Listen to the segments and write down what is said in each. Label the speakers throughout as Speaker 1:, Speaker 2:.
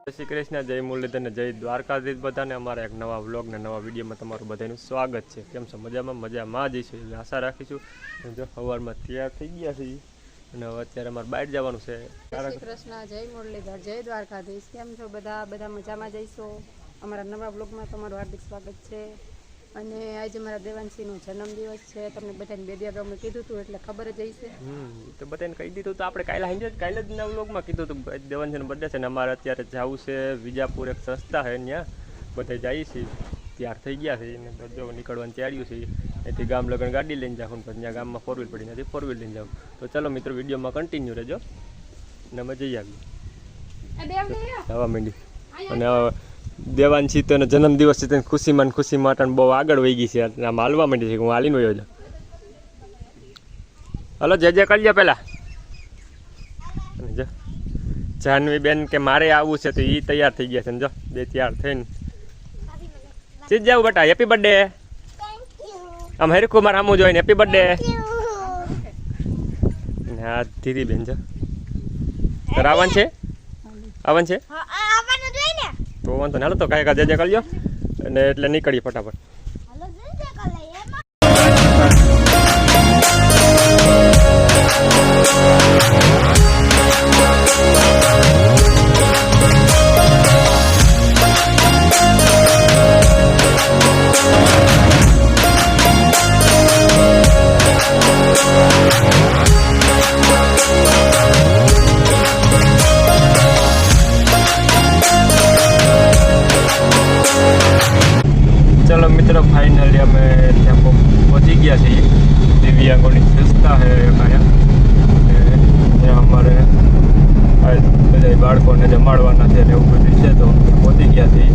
Speaker 1: જય શ્રી કૃષ્ણ, જય મુરલીધર ને જય દ્વારકાધીશ બધાને અમારા એક નવા વ્લોગ ને નવા વિડીયોમાં તમારું બધાનું સ્વાગત છે। કેમ છો? મજામાં જઈશું એવી આશા રાખીશું। જો સવારમાં તૈયાર થઈ ગયા છીએ અને હવે અત્યારે અમારે બહાર જવાનું છે।
Speaker 2: જય શ્રી કૃષ્ણ, જય મુરલીધર, જય દ્વારકાધીશ। કેમ છો? બધા મજામાં જઈશો। અમારા નવા વ્લોગમાં તમારું હાર્દિક સ્વાગત છે। અને આજે મારા દેવાંશીનો જન્મદિવસ છે। તમને બધાને બે દિવસ અમે કીધું હતું એટલે ખબર જ હશે।
Speaker 1: તો બધાને કહી દીધું તો આપણે કાલે જ ના વ્લોગમાં કીધું હતું દેવાંશીનો બર્થડે છે ને અમારે અત્યારે જવું છે વિજાપુર, એક સંસ્થા છે ત્યાં બધા જઈએ છીએ। તૈયાર થઈ ગયા છે એને જો નીકળવાની તૈયારીઓ છે। એથી ગામ લગન ગાડી લઈને જાઉં પછી ત્યાં ગામમાં 4 વ્હીલ પડી નથી 4 વ્હીલ લઈને જાઉં। તો ચાલો મિત્રો વિડીયોમાં કન્ટિન્યુ રહેજો ને અમે જઈ આવીએ હવા માંડી। અને દેવાંશી તો જન્મદિવસ છે તેની ખુશી માટે બહુ આગળ વહી ગઈ છે। આમ હાલવા માંડી છે કે હું હાલીને વયો જાઉં। હલો જય કરજો પહેલાં જો જાહ્નવી બેન કે મારે આવવું છે તો એ તૈયાર થઈ ગયા છે ને જો બે તૈયાર થઈને ચીજ જાવ બેટા હેપી બર્થડે આમ હરીકું મારે આમું જોઈને હેપી બર્થડે। હા દીદી બેન જો તારે આવવાનું છે તો વાંધો ને હાલો તો કાંઈ જય કરજો અને એટલે નીકળીએ ફટાફટ। चलो मित्रों फाइनली અમે ત્યાં પહોંચી ગયા છીએ। દિવ્યાંગોની સંસ્થા છે ત્યાં અમારે બધા બાળકોને જમાડવાના છે ને એવું બધું છે તો પહોંચી ગયા છીએ।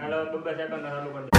Speaker 1: હાલો બબ્બા સેકન્ડ ચાલુ કરી દે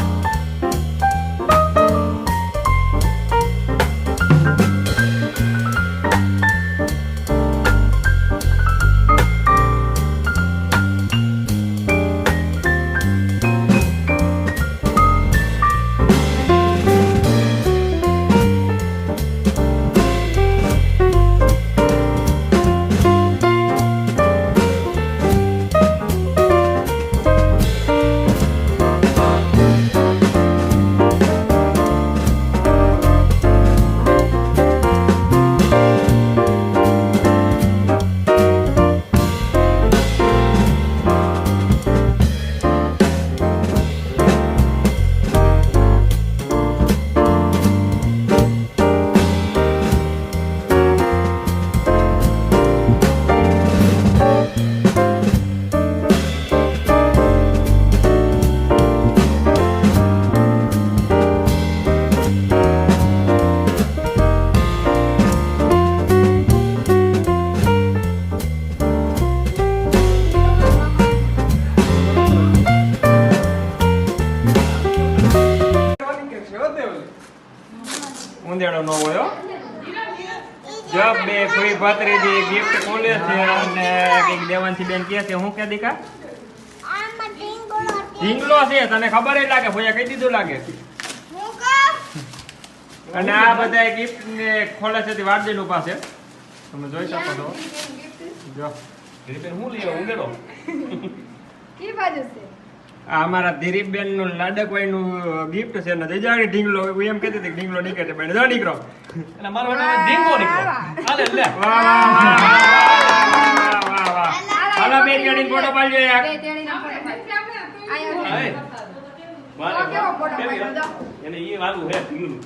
Speaker 1: ઊંધેડો ન હોય હો. જબ બે ફરી ભાત્રીજી ગિફ્ટ ખોલે છે અને કંઈક દેવાંશી બેન કહે છે હું કે દીકા ઢીંગલો છે તને ખબર જ લાગે ભૈયા કહી દીધું લાગે અને આ બધા ગિફ્ટ ને ખોલે છે તે વારજીનું પાસે તમે જોઈ શકો છો જો હું લઈ ઊંધેડો
Speaker 2: કી બાજુ છે
Speaker 1: આ અમારા ધીરીબેન નું લાડકભાઈ નું ગિફ્ટ છે ને જજાડી ઢીંગલો હું એમ કહેતી હતી કે ઢીંગલો નીકળે બેન જો નીકળો
Speaker 3: એટલે મારો નામ ઢીંગો નીકળો હાલે લે
Speaker 1: વાહ વાહ વાહ વાહ હાલો બે તેડી ફોટો પાડજો યાર
Speaker 2: બે તેડીના ફોટો પાડ. આયો
Speaker 3: હાય.
Speaker 2: તો કેવો ફોટો પાડ્યો?
Speaker 3: એને ઈ વાલું હે ઢીંગલું